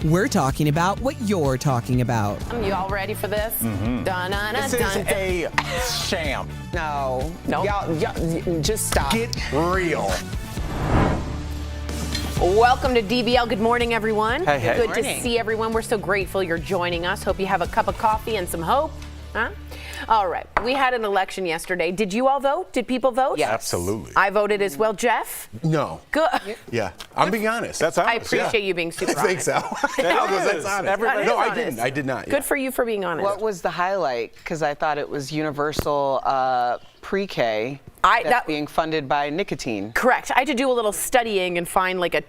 We're talking about what you're talking about. You all ready for this? This is a sham. No. Nope. Y'all, just stop. Get real. Welcome to DBL. Good morning, everyone. Hey, hey. Good Morning. to see everyone. We're so grateful you're joining us. Hope you have a cup of coffee and some hope. Huh? All right. We had an election yesterday. Did you all vote? Did people vote? Yes. Absolutely. I voted as well. Jeff? No. Good. Yeah. I'm being honest. That's I appreciate you being super I think honest. so. That's honest. Everybody No, is I didn't. honest. I did not. Good for you for being honest. What was the highlight? Because I thought it was universal pre-K that's being funded by nicotine. Correct. I had to do a little studying and find like a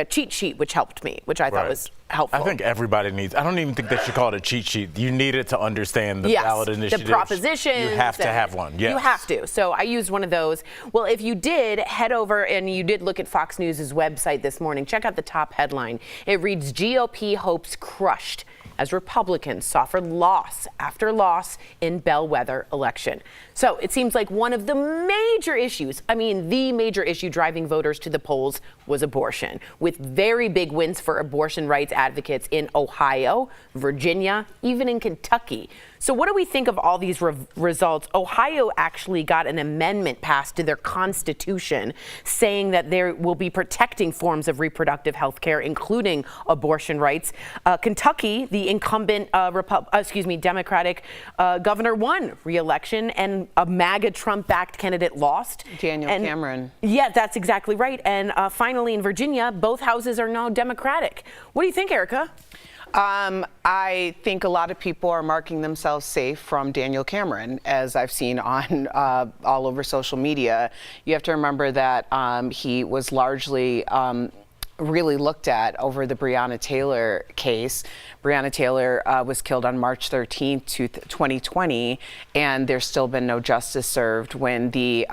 cheat sheet, which helped me, which I thought was helpful. I think everybody needs. I don't even think they should call it a cheat sheet. You need it to understand the ballot initiatives. The propositions. You have to have one. Yes. You have to. So I used one of those. Well, if you did, head over and you did look at Fox News' website this morning. Check out the top headline. It reads, GOP hopes crushed as Republicans suffered loss after loss in bellwether election. So it seems like one of the major issues, the major issue driving voters to the polls was abortion, with very big wins for abortion rights advocates in Ohio, Virginia, even in Kentucky. So what do we think of all these results? Ohio actually got an amendment passed to their constitution saying that they will be protecting forms of reproductive health care, including abortion rights. Kentucky, the incumbent Democratic governor won re-election, and a MAGA Trump-backed candidate lost. Daniel Cameron. Yeah, that's exactly right. And finally in Virginia, both houses are now Democratic. What do you think, Erica? I think a lot of people are marking themselves safe from Daniel Cameron, as I've seen on all over social media. You have to remember that he was largely really looked at over the Breonna Taylor case. Breonna Taylor was killed on March 13th, 2020, and there's still been no justice served. When the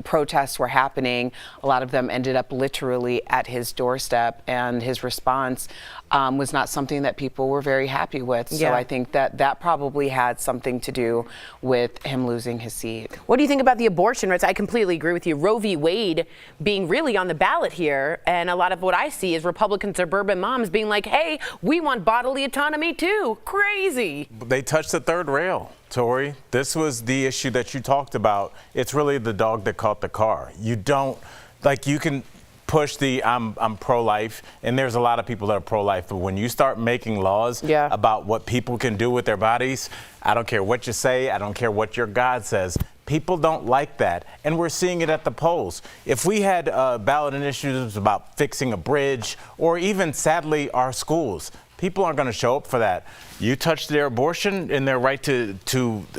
protests were happening, a lot of them ended up literally at his doorstep, and his response was not something that people were very happy with. So I think that probably had something to do with him losing his seat. What do you think about the abortion rights? I completely agree with you. Roe v. Wade being really on the ballot here, and a lot of what I see is Republican suburban moms being like, hey, we want bodily autonomy too. Crazy. They touched the third rail, Tori. This was the issue that you talked about. It's really the dog that caught the car. You can push the I'm pro-life, and there's a lot of people that are pro-life, but when you start making laws about what people can do with their bodies, I don't care what you say, I don't care what your God says, people don't like that, and we're seeing it at the polls. If we had ballot initiatives about fixing a bridge, or even, sadly, our schools, people aren't going to show up for that. You touch their abortion and their right to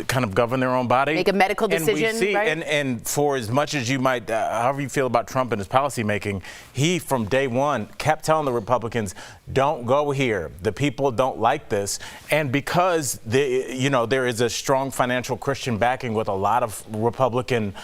kind of govern their own body. Make a medical decision, and we see, right? And for as much as you might, however you feel about Trump and his policy making, he from day one kept telling the Republicans, don't go here. The people don't like this. And because there is a strong financial Christian backing with a lot of Republican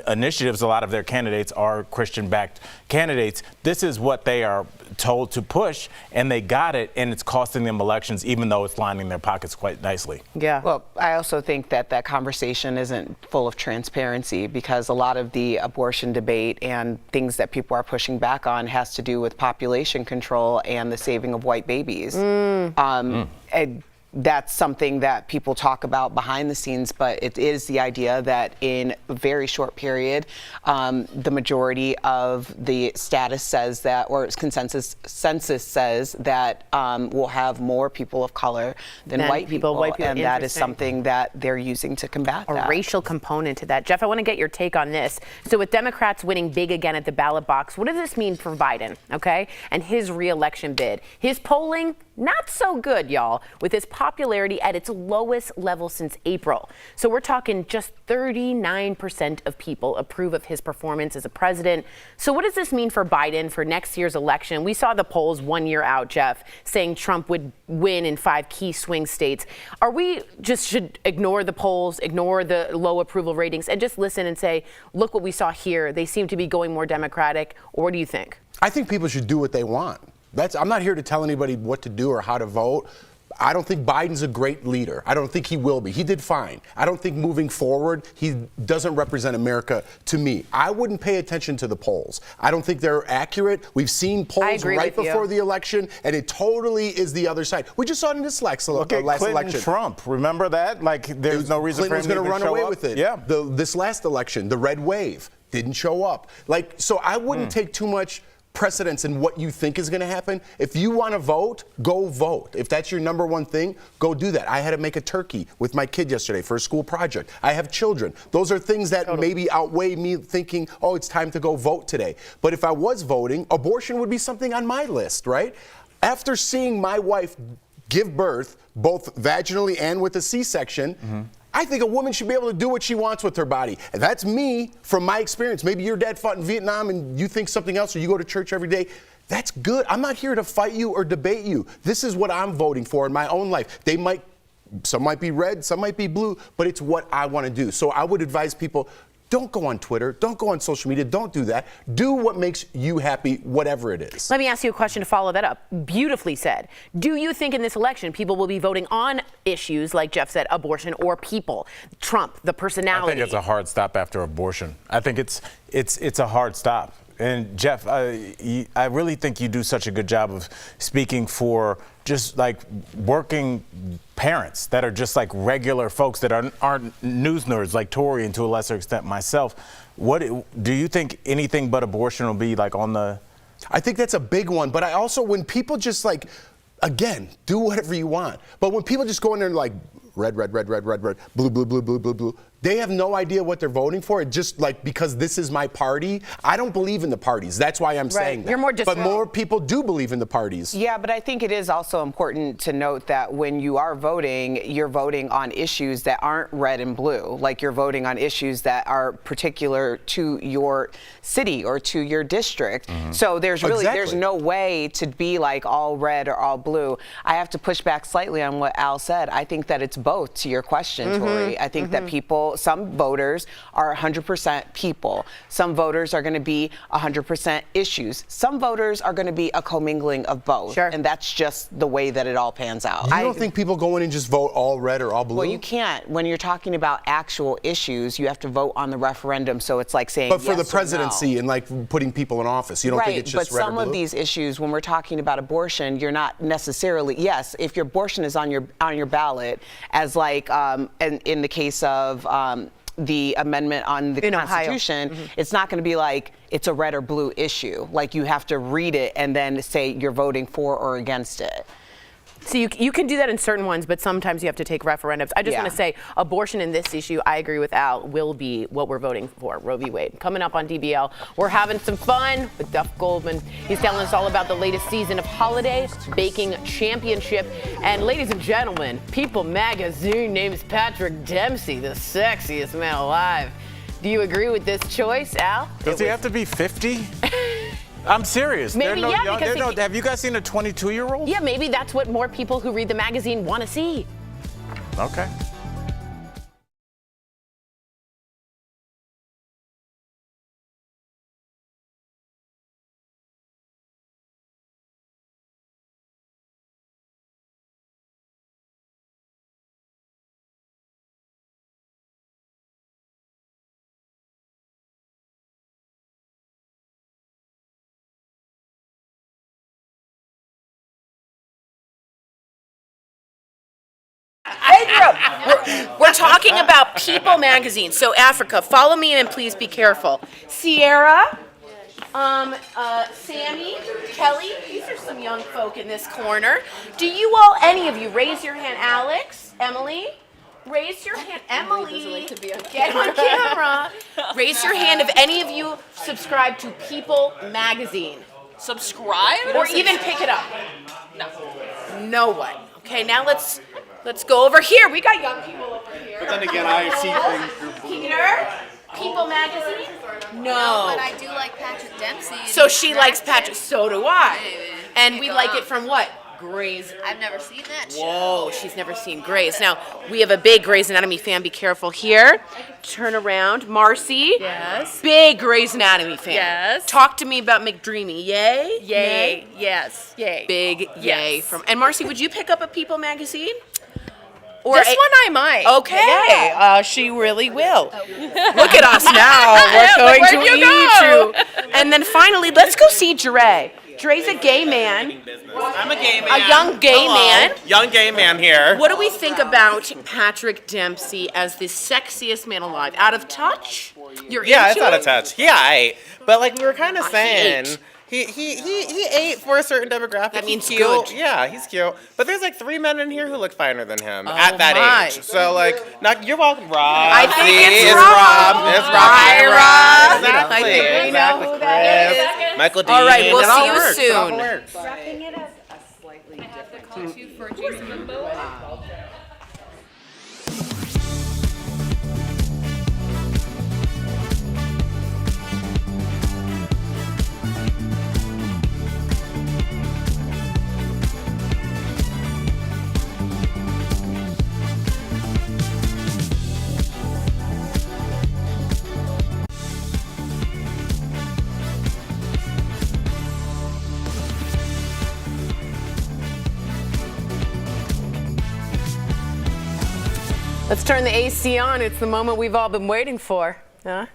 initiatives, a lot of their candidates are Christian-backed candidates. This is what they are told to push, and they got it, and it's costing them elections, even though it's lining their pockets quite nicely. Yeah. Well, I also think that conversation isn't full of transparency, because a lot of the abortion debate and things that people are pushing back on has to do with population control and the saving of white babies. And that's something that people talk about behind the scenes, but it is the idea that in a very short period, the majority of the status says that, or census says that we'll have more people of color than white people, and that is something that they're using to combat that. A racial component to that. Jeff, I want to get your take on this. So with Democrats winning big again at the ballot box, what does this mean for Biden, okay, and his re-election bid? His polling, not so good, y'all, with his popularity at its lowest level since April. So we're talking just 39% of people approve of his performance as a president. So what does this mean for Biden for next year's election? We saw the polls 1 year out, Jeff, saying Trump would win in 5 key swing states. Are we just should ignore the polls, ignore the low approval ratings, and just listen and say, look what we saw here. They seem to be going more Democratic. Or what do you think? I think people should do what they want. I'm not here to tell anybody what to do or how to vote. I don't think Biden's a great leader. I don't think he will be. He did fine. I don't think moving forward, he doesn't represent America to me. I wouldn't pay attention to the polls. I don't think they're accurate. We've seen polls right before the election, and it totally is the other side. We just saw it in this last Clinton, election. Trump, remember that? Like, there's no reason Clinton for him was going to run away with it. Yeah. This last election, the red wave didn't show up. Like, so I wouldn't take too much precedence in what you think is going to happen. If you want to vote, go vote. If that's your number one thing, go do that. I had to make a turkey with my kid yesterday for a school project. I have children. Those are things that maybe outweigh me thinking, oh, it's time to go vote today. But if I was voting, abortion would be something on my list, right? After seeing my wife give birth, both vaginally and with a C-section, I think a woman should be able to do what she wants with her body. And that's me from my experience. Maybe your dad fought in Vietnam and you think something else, or you go to church every day. That's good. I'm not here to fight you or debate you. This is what I'm voting for in my own life. Some might be red, some might be blue, but it's what I want to do. So I would advise people, don't go on Twitter, don't go on social media, don't do that. Do what makes you happy, whatever it is. Let me ask you a question to follow that up. Beautifully said. Do you think in this election people will be voting on issues like Jeff said, abortion or people? Trump, the personality. I think it's a hard stop after abortion. I think it's a hard stop. And Jeff, I really think you do such a good job of speaking for just like working parents that are just like regular folks that aren't news nerds like Tori and to a lesser extent myself. What do you think anything but abortion will be like on the? I think that's a big one. But I also, when people just like, again, do whatever you want. But when people just go in there and like red, red, red, red, red, red, blue, blue, blue, blue, blue, blue. They have no idea what they're voting for. It just like, because this is my party. I don't believe in the parties. That's why I'm saying that. You're more but more people do believe in the parties. Yeah, but I think it is also important to note that when you are voting, you're voting on issues that aren't red and blue. Like you're voting on issues that are particular to your city or to your district. So there's really, there's no way to be like all red or all blue. I have to push back slightly on what Al said. I think that it's both, to your question, Tori. I think that some voters are 100% people. Some voters are going to be 100% issues. Some voters are going to be a commingling of both. Sure. And that's just the way that it all pans out. You don't think people go in and just vote all red or all blue? Well, you can't. When you're talking about actual issues, you have to vote on the referendum. So it's like saying But for yes the presidency and like putting people in office, you don't think it's just red or blue? But some of these issues, when we're talking about abortion, you're not necessarily, yes, if your abortion is on your ballot, as like in the case of the amendment on the Constitution, it's not going to be like it's a red or blue issue. Like you have to read it and then say you're voting for or against it. So you can do that in certain ones, but sometimes you have to take referendums. I just want to say abortion in this issue, I agree with Al, will be what we're voting for, Roe v. Wade. Coming up on DBL, we're having some fun with Duff Goldman. He's telling us all about the latest season of Holiday Baking Championship. And ladies and gentlemen, People magazine names Patrick Dempsey the sexiest man alive. Do you agree with this choice, Al? Does he have to be 50? I'm serious. Maybe, have you guys seen a 22-year-old? Yeah, maybe that's what more people who read the magazine want to see. Okay. We're talking about People magazine. So Africa, follow me in and please be careful. Sierra, Sammy, Kelly, these are some young folk in this corner. Do you all, any of you, raise your hand? Alex, Emily, raise your hand. Emily, get on camera. Raise your hand if any of you subscribe to People magazine. Subscribe? Or even pick it up. No. No one. Okay, now let's go over here. We got young people over here. But then again, I see things. Peter, People magazine? No. But I do like Patrick Dempsey. So she likes Patrick. So do I. And we like it from what? Grey's. I've never seen that show. Whoa, she's never seen Grey's. Now, we have a big Grey's Anatomy fan. Be careful here. Turn around. Marcy. Yes. Big Grey's Anatomy fan. Yes. Talk to me about McDreamy. Yay? Yay. Nay? Yes. Yay. Big yay. Yes. And Marcy, would you pick up a People magazine? Or This one I might. Okay. Yeah. She really will. Look at us now. We're going Where'd to you eat go? you. And then finally, let's go see Dre. Dre's a gay man. I'm a gay man. A young gay man. Young gay man here. What do we think about Patrick Dempsey as the sexiest man alive? Out of touch? You're Yeah, into it's out of it? touch. Yeah, I ate. But like we were kind of He saying, ate. he ate for a certain demographic. That means he's cute. good. Yeah, he's cute. But there's like 3 men in here who look finer than him Oh at that my. age. So like, not you're welcome, Rob. I think See, it's Rob. Rob. It's Rob. Hi, Rob. Exactly. I think we know Exactly. who that Chris, is. Michael Dean. All right, we'll It all see you works. It all soon. works. Let's turn the AC on. It's the moment we've all been waiting for. Huh?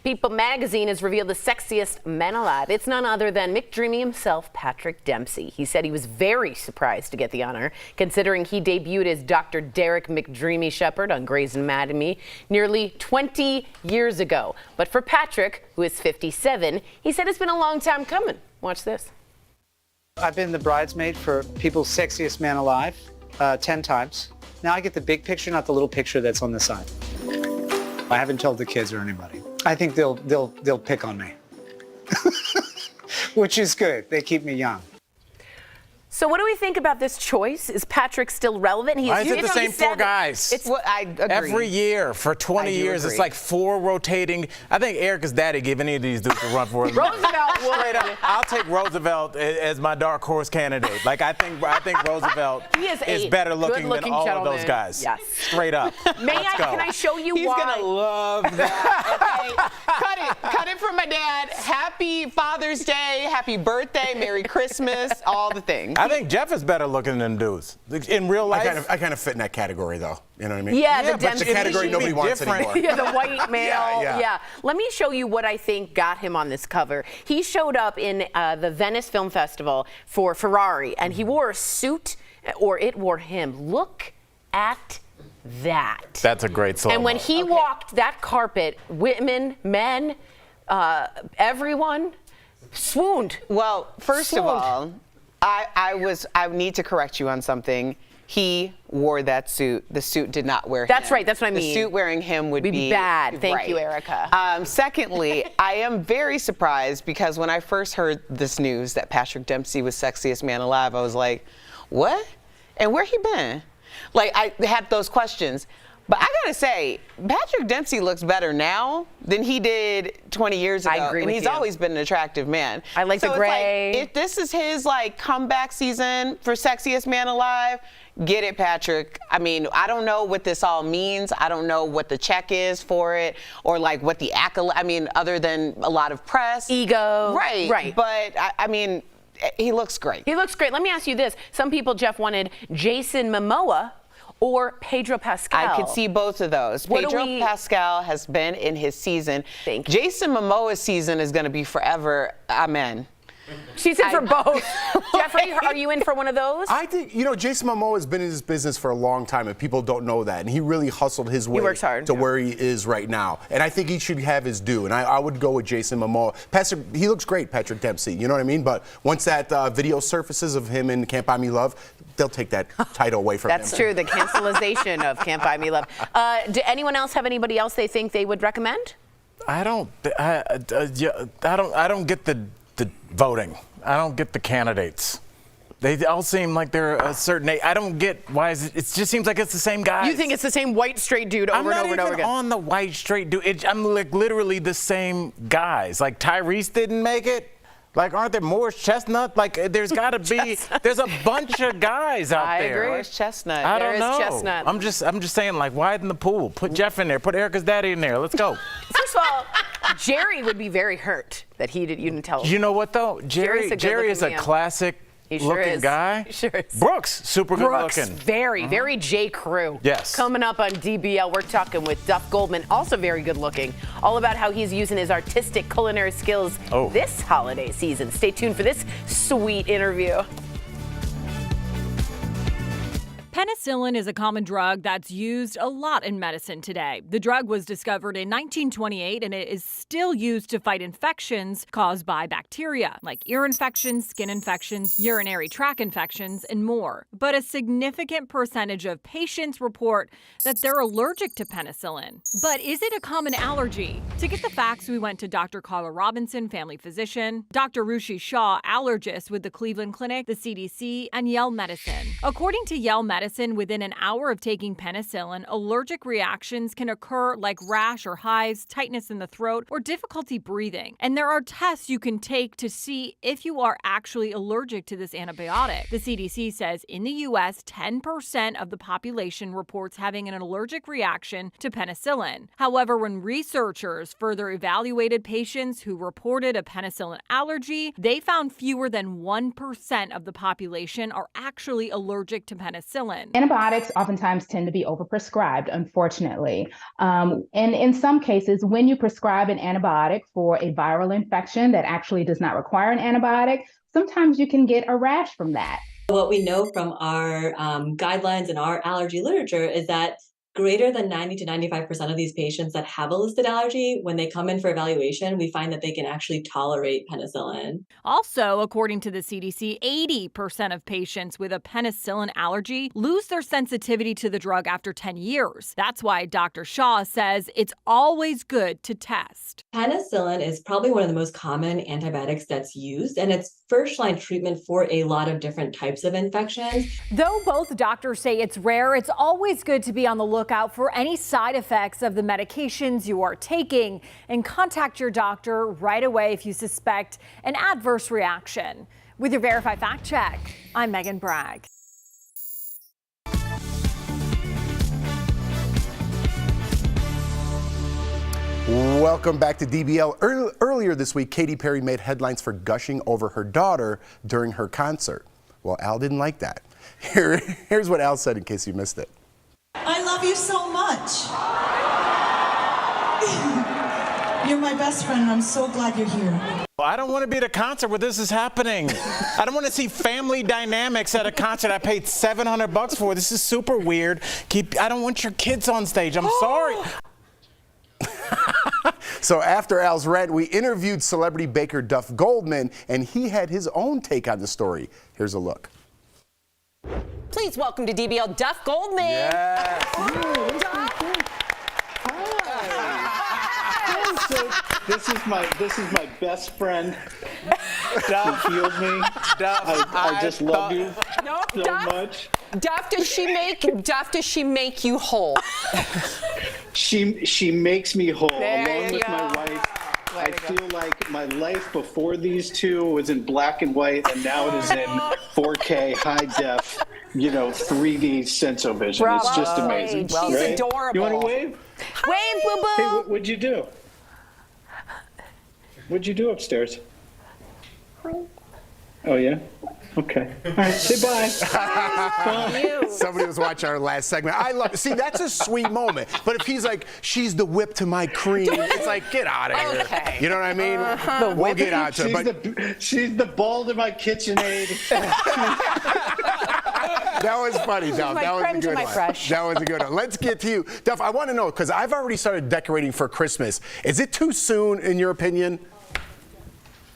People magazine has revealed the sexiest men alive. It's none other than McDreamy himself, Patrick Dempsey. He said he was very surprised to get the honor, considering he debuted as Dr. Derek McDreamy Shepherd on Grey's Anatomy nearly 20 years ago. But for Patrick, who is 57, he said it's been a long time coming. Watch this. I've been the bridesmaid for People's Sexiest Man Alive 10 times. Now I get the big picture, not the little picture that's on the side. I haven't told the kids or anybody. I think they'll pick on me, which is good. They keep me young. So what do we think about this choice? Is Patrick still relevant? Why is it the same four guys? It's Well, I agree. Every year for 20 I do years, agree. it's like 4 rotating. I think Erica's daddy gave any of these dudes a run for it. Roosevelt Straight up, I'll take Roosevelt as my dark horse candidate. Like I think Roosevelt He is a better looking than good-looking all of gentleman. those guys. Yes. Straight up. May Let's go. Can I show you He's why? gonna love that. Okay, cut it from my dad. Happy Father's Day, happy birthday, Merry Christmas, all the things. I think Jeff is better looking than dudes in real life. I kind of fit in that category, though. You know what I mean? Yeah, the but Dempsey. the category it should be nobody wants different. anymore. Yeah, the white male. Yeah. Let me show you what I think got him on this cover. He showed up in the Venice Film Festival for Ferrari, and he wore a suit, or it wore him. Look at that. That's a great song. And when he walked that carpet, women, men, everyone swooned. Well, first of Swooned. all, I need to correct you on something. He wore that suit. The suit did not wear him. That's right, that's what I mean. The suit wearing him would be bad. Thank right. you, Erica. Secondly, I am very surprised because when I first heard this news that Patrick Dempsey was sexiest man alive, I was like, what? And where he been? Like, I had those questions. But I gotta say, Patrick Dempsey looks better now than he did 20 years ago. I agree and with he's you. always been an attractive man. I like the So it's gray. Like, if this is his like comeback season for sexiest man alive, get it, Patrick. I mean, I don't know what this all means. I don't know what the check is for it, or like what the accolade. I mean, other than a lot of press, Ego. right? Right. But I mean, he looks great. He looks great. Let me ask you this. Some people, Jeff, wanted Jason Momoa or Pedro Pascal. I could see both of those. What do Pedro we- Pascal has been in his season. Thank you. Jason Momoa's season is going to be forever. Amen. She's in for both. Jeffrey, are you in for one of those? I think, Jason Momoa has been in this business for a long time, and people don't know that. And he really hustled his way works hard. to where he is right now. And I think he should have his due. And I would go with Jason Momoa. He looks great, Patrick Dempsey. You know what I mean? But once that video surfaces of him in Can't Buy Me Love, they'll take that title away from him. That's true. The cancelization of Can't Buy Me Love. Do anyone else have anybody else they think they would recommend? I don't get the voting. I don't get the candidates. They all seem like they're a certain age. I don't get why is it just seems like it's the same guy. You think it's the same white straight dude over and over and over again? I'm not even on the white straight dude. I'm like literally the same guys. Like Tyrese didn't make it. Like, aren't there Morris Chestnut? Like, there's got to be. There's a bunch of guys out I there. agree. Where's Chestnut? I There don't is know. Chestnut. I'm just saying, like, widen the pool. Put Jeff in there. Put Erica's daddy in there. Let's go. First of all, Jerry would be very hurt that you didn't tell him. You know what though? Jerry is a man. classic He sure looking is. guy. He sure is. Brooks, super good Brooks, looking. very J. Crew. Yes. Coming up on DBL, we're talking with Duff Goldman, also very good looking, all about how he's using his artistic culinary skills this holiday season. Stay tuned for this sweet interview. Penicillin is a common drug that's used a lot in medicine today. The drug was discovered in 1928 and it is still used to fight infections caused by bacteria, like ear infections, skin infections, urinary tract infections, and more. But a significant percentage of patients report that they're allergic to penicillin. But is it a common allergy? To get the facts, we went to Dr. Carla Robinson, family physician, Dr. Rushi Shah, allergist with the Cleveland Clinic, the CDC, and Yale Medicine. According to Yale Medicine, within an hour of taking penicillin, allergic reactions can occur like rash or hives, tightness in the throat, or difficulty breathing. And there are tests you can take to see if you are actually allergic to this antibiotic. The CDC says in the U.S., 10% of the population reports having an allergic reaction to penicillin. However, when researchers further evaluated patients who reported a penicillin allergy, they found fewer than 1% of the population are actually allergic to penicillin. Antibiotics oftentimes tend to be overprescribed, unfortunately. And in some cases, when you prescribe an antibiotic for a viral infection that actually does not require an antibiotic, sometimes you can get a rash from that. What we know from our guidelines and our allergy literature is that greater than 90 to 95% of these patients that have a listed allergy, when they come in for evaluation, we find that they can actually tolerate penicillin. Also, according to the CDC, 80% of patients with a penicillin allergy lose their sensitivity to the drug after 10 years. That's why Dr. Shah says it's always good to test. Penicillin is probably one of the most common antibiotics that's used, and it's first-line treatment for a lot of different types of infections. Though both doctors say it's rare, it's always good to be on the lookout for any side effects of the medications you are taking and contact your doctor right away if you suspect an adverse reaction. With your Verify Fact Check, I'm Megan Bragg. Welcome back to DBL. Earlier this week, Katy Perry made headlines for gushing over her daughter during her concert. Well, Al didn't like that. Here's what Al said in case you missed it. I love you so much. You're my best friend, and I'm so glad you're here. Well, I don't want to be at a concert where this is happening. I don't want to see family dynamics at a concert I paid $700 for. This is super weird. I don't want your kids on stage. I'm sorry. So after Al's rant, we interviewed celebrity baker Duff Goldman, and he had his own take on the story. Here's a look. Please welcome to DBL Duff Goldman. Yes. This is my best friend. Duff healed me. Duff, I just love you No, so much. Duff, does she make you whole? She makes me whole. There Along you with go. my wife, I feel like my life before these two was in black and white, and now it is in 4K high def, 3D sensovision. Bravo. It's just amazing. Well, she's right? adorable. You want to wave? Wave, boo boo. Hey, what'd you do? What'd you do upstairs? Oh yeah. Okay. All right. Say bye. Somebody was watching our last segment. I love. See, that's a sweet moment. But if he's like, she's the whip to my cream, it's like, get out of here. Okay. You know what I mean? We'll get out to it. But She's the ball to my KitchenAid. that was funny, Duff. my That was creme a to good my one. fresh. That was a good one. Let's get to you, Duff. I want to know because I've already started decorating for Christmas. Is it too soon, in your opinion?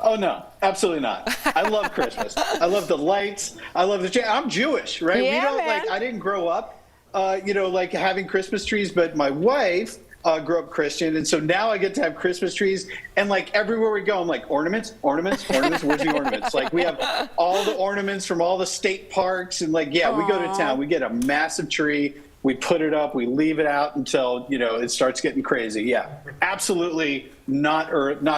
Oh no, absolutely not. I love Christmas. I love the lights. I love the. I'm Jewish, right? Yeah, we don't man. I didn't grow up, like having Christmas trees, but my wife grew up Christian, and so now I get to have Christmas trees. And like everywhere we go, I'm like ornaments. Where's the ornaments? Like we have all the ornaments from all the state parks, and we go to town. We get a massive tree. We put it up. We leave it out until it starts getting crazy. Yeah, absolutely not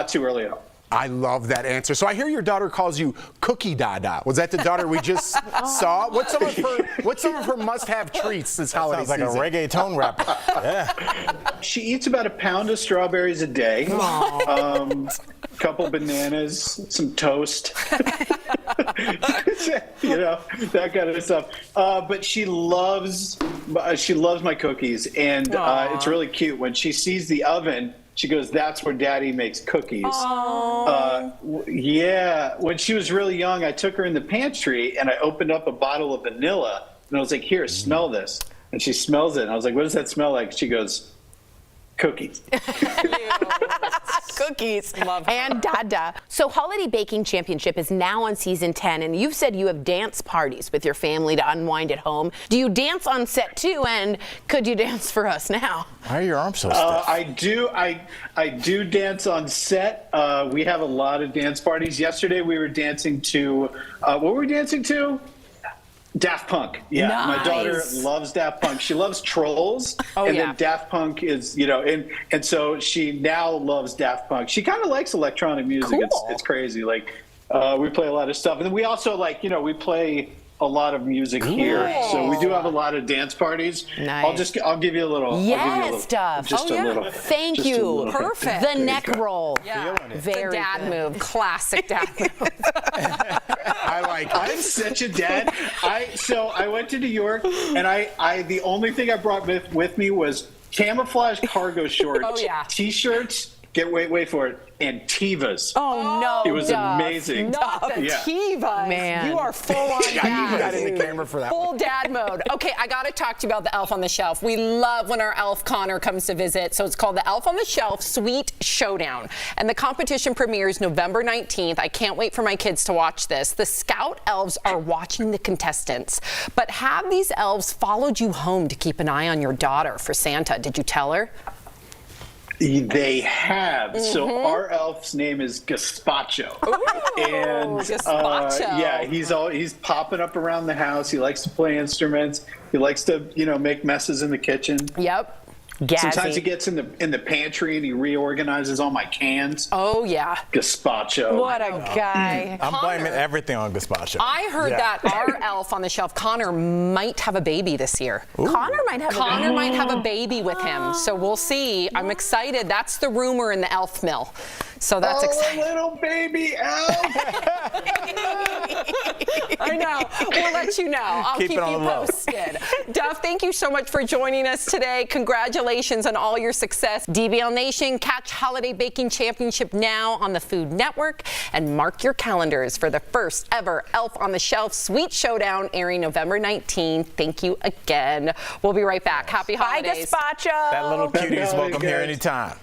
too early at all. I love that answer. So I hear your daughter calls you Cookie Dada. Was that the daughter we just saw? What's some of her must-have treats this holiday Sounds like season? a reggaeton rapper. Yeah. She eats about a pound of strawberries a day, couple bananas, some toast, that kind of stuff. But she loves my cookies, and it's really cute. When she sees the oven, she goes, "That's where Daddy makes cookies." Yeah. When she was really young, I took her in the pantry and I opened up a bottle of vanilla, and I was like, "Here, smell this." And she smells it, and I was like, "What does that smell like?" She goes, "Cookies." Cookies and Dada. So Holiday Baking Championship is now on season 10, and you've said you have dance parties with your family to unwind at home. Do you dance on set too, and could you dance for us now? Why are your arms so stiff? I do dance on set. We have a lot of dance parties. Yesterday we were dancing to, what were we dancing to? Daft Punk. Yeah, Nice. My daughter loves Daft Punk. She loves Trolls, then Daft Punk is, and so she now loves Daft Punk. She kind of likes electronic music. Cool. It's crazy. Like, we play a lot of stuff, and then we also we play a lot of music here. So we do have a lot of dance parties. Nice. I'll give you a little. Stuff. Just a little. Thank just a you. little. Perfect. The neck roll. Yeah. Very the dad good. move. Classic dad move. I'm such a dad. So I went to New York, and I the only thing I brought with me was camouflage cargo shorts, t-shirts. Wait for it. And Tevas. Oh no! It was amazing. Not the Tevas. Man. You are full on dad. You got in the camera for that Full one. dad mode. Okay, I got to talk to you about the Elf on the Shelf. We love when our elf Connor comes to visit. So it's called the Elf on the Shelf Sweet Showdown. And the competition premieres November 19th. I can't wait for my kids to watch this. The Scout elves are watching the contestants. But have these elves followed you home to keep an eye on your daughter for Santa? Did you tell her? They have. So our elf's name is Gazpacho. And Gazpacho. he's popping up around the house. He likes to play instruments. He likes to, make messes in the kitchen. Yep. Sometimes he gets in the pantry and he reorganizes all my cans. Oh, yeah. Gazpacho. What a guy. I'm blaming everything on Gazpacho. I heard that our elf on the shelf, Connor, might have a baby this year. Connor might have a baby with him. So we'll see. I'm excited. That's the rumor in the elf mill. So that's exciting. A little baby elf. I know. We'll let you know. I'll keep you low. posted. Duff, thank you so much for joining us today. Congratulations on all your success. DBL Nation, catch Holiday Baking Championship now on the Food Network, and mark your calendars for the first ever Elf on the Shelf Sweet Showdown airing November 19th. Thank you again. We'll be right back. Happy holidays. Bye, Gazpacho. That little cutie is welcome here anytime.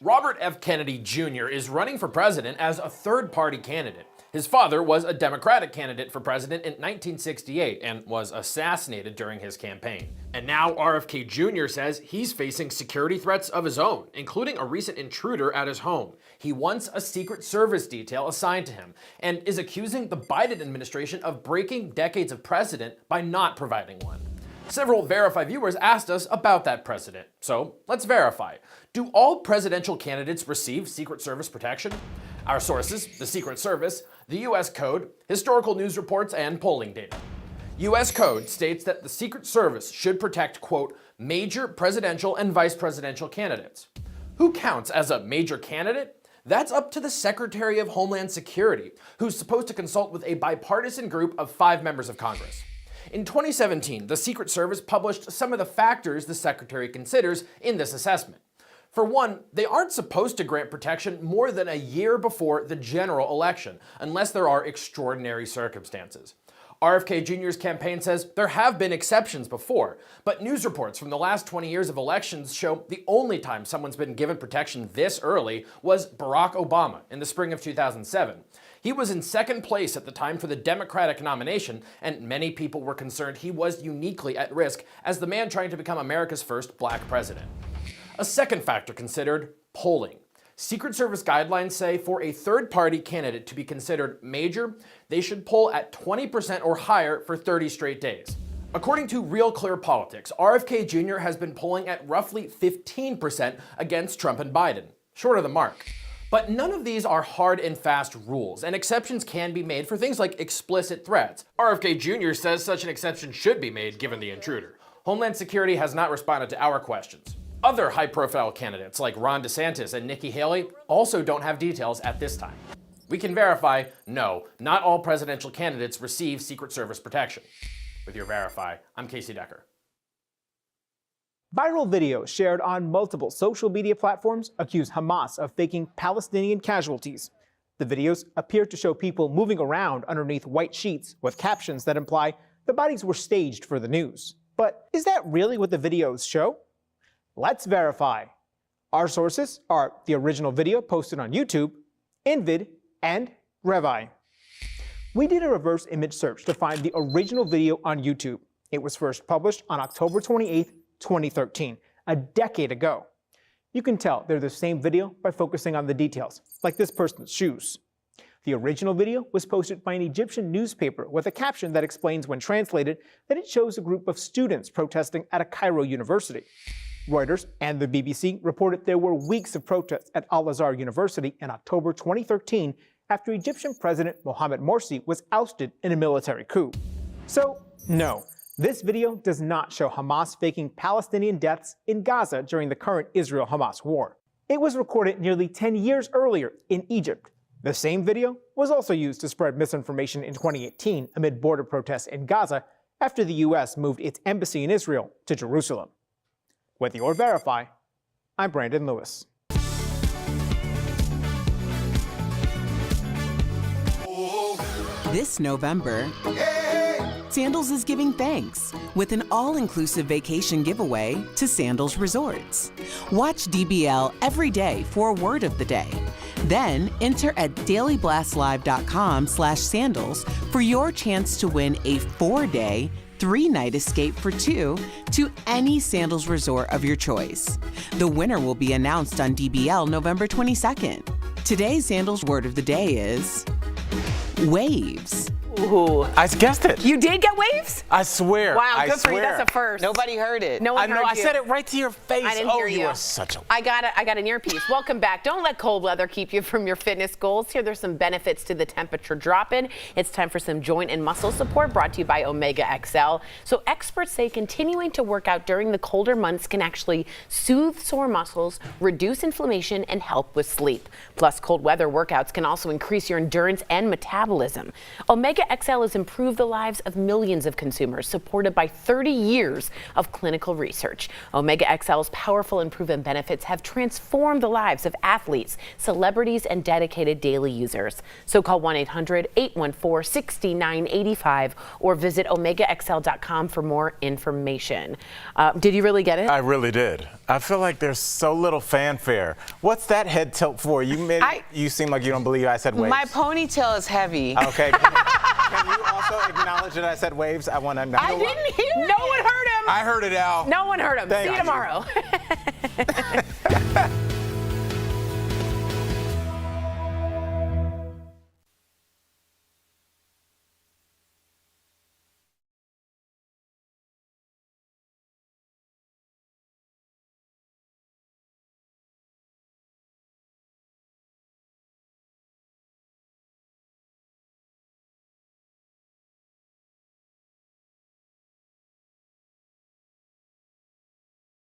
Robert F. Kennedy Jr. is running for president as a third-party candidate. His father was a Democratic candidate for president in 1968 and was assassinated during his campaign. And now RFK Jr. says he's facing security threats of his own, including a recent intruder at his home. He wants a Secret Service detail assigned to him and is accusing the Biden administration of breaking decades of precedent by not providing one. Several Verify viewers asked us about that precedent, so let's verify. Do all presidential candidates receive Secret Service protection? Our sources, the Secret Service, the U.S. Code, historical news reports, and polling data. U.S. Code states that the Secret Service should protect, quote, major presidential and vice presidential candidates. Who counts as a major candidate? That's up to the Secretary of Homeland Security, who's supposed to consult with a bipartisan group of 5 members of Congress. In 2017, the Secret Service published some of the factors the Secretary considers in this assessment. For one, they aren't supposed to grant protection more than a year before the general election, unless there are extraordinary circumstances. RFK Jr.'s campaign says there have been exceptions before, but news reports from the last 20 years of elections show the only time someone's been given protection this early was Barack Obama in the spring of 2007. He was in second place at the time for the Democratic nomination, and many people were concerned he was uniquely at risk as the man trying to become America's first black president. A second factor considered: polling. Secret Service guidelines say for a third-party candidate to be considered major, they should poll at 20% or higher for 30 straight days. According to Real Clear Politics, RFK Jr. has been polling at roughly 15% against Trump and Biden, short of the mark. But none of these are hard and fast rules, and exceptions can be made for things like explicit threats. RFK Jr. says such an exception should be made given the intruder. Homeland Security has not responded to our questions. Other high-profile candidates like Ron DeSantis and Nikki Haley also don't have details at this time. We can verify, no, not all presidential candidates receive Secret Service protection. With your Verify, I'm Casey Decker. Viral videos shared on multiple social media platforms accuse Hamas of faking Palestinian casualties. The videos appear to show people moving around underneath white sheets with captions that imply the bodies were staged for the news. But is that really what the videos show? Let's verify. Our sources are the original video posted on YouTube, InVid, and Revi. We did a reverse image search to find the original video on YouTube. It was first published on October 28th, 2013, a decade ago. You can tell they're the same video by focusing on the details, like this person's shoes. The original video was posted by an Egyptian newspaper with a caption that explains, when translated, that it shows a group of students protesting at a Cairo university. Reuters and the BBC reported there were weeks of protests at Al-Azhar University in October 2013 after Egyptian President Mohamed Morsi was ousted in a military coup. So, no. This video does not show Hamas faking Palestinian deaths in Gaza during the current Israel-Hamas war. It was recorded nearly 10 years earlier in Egypt. The same video was also used to spread misinformation in 2018 amid border protests in Gaza after the U.S. moved its embassy in Israel to Jerusalem. With your Verify, I'm Brandon Lewis. This November, Sandals is giving thanks with an all-inclusive vacation giveaway to Sandals Resorts. Watch DBL every day for a word of the day. Then enter at dailyblastlive.com/sandals for your chance to win a 4-day, 3-night escape for 2 to any Sandals resort of your choice. The winner will be announced on DBL November 22nd. Today's Sandals word of the day is waves. Ooh. I guessed it. You did get waves? I swear. Wow, good for you. That's a first. Nobody heard it. No one heard you. I said it right to your face. I didn't hear you. You are such a... I got an earpiece. Welcome back. Don't let cold weather keep you from your fitness goals. Here, there's some benefits to the temperature drop-in. It's time for some joint and muscle support, brought to you by Omega XL. So experts say continuing to work out during the colder months can actually soothe sore muscles, reduce inflammation, and help with sleep. Plus, cold weather workouts can also increase your endurance and metabolism. Omega XL has improved the lives of millions of consumers, supported by 30 years of clinical research. Omega XL's powerful and proven benefits have transformed the lives of athletes, celebrities, and dedicated daily users. So call 1-800-814-6985 or visit omegaxl.com for more information. Did you really get it? I really did. I feel like there's so little fanfare. What's that head tilt for? You seem like you don't believe I said waves. My ponytail is heavy. Okay. Can you also acknowledge that I said waves? I want to acknowledge. I didn't hear it. No one heard him. I heard it, Al. No one heard him. Thank See you you. tomorrow.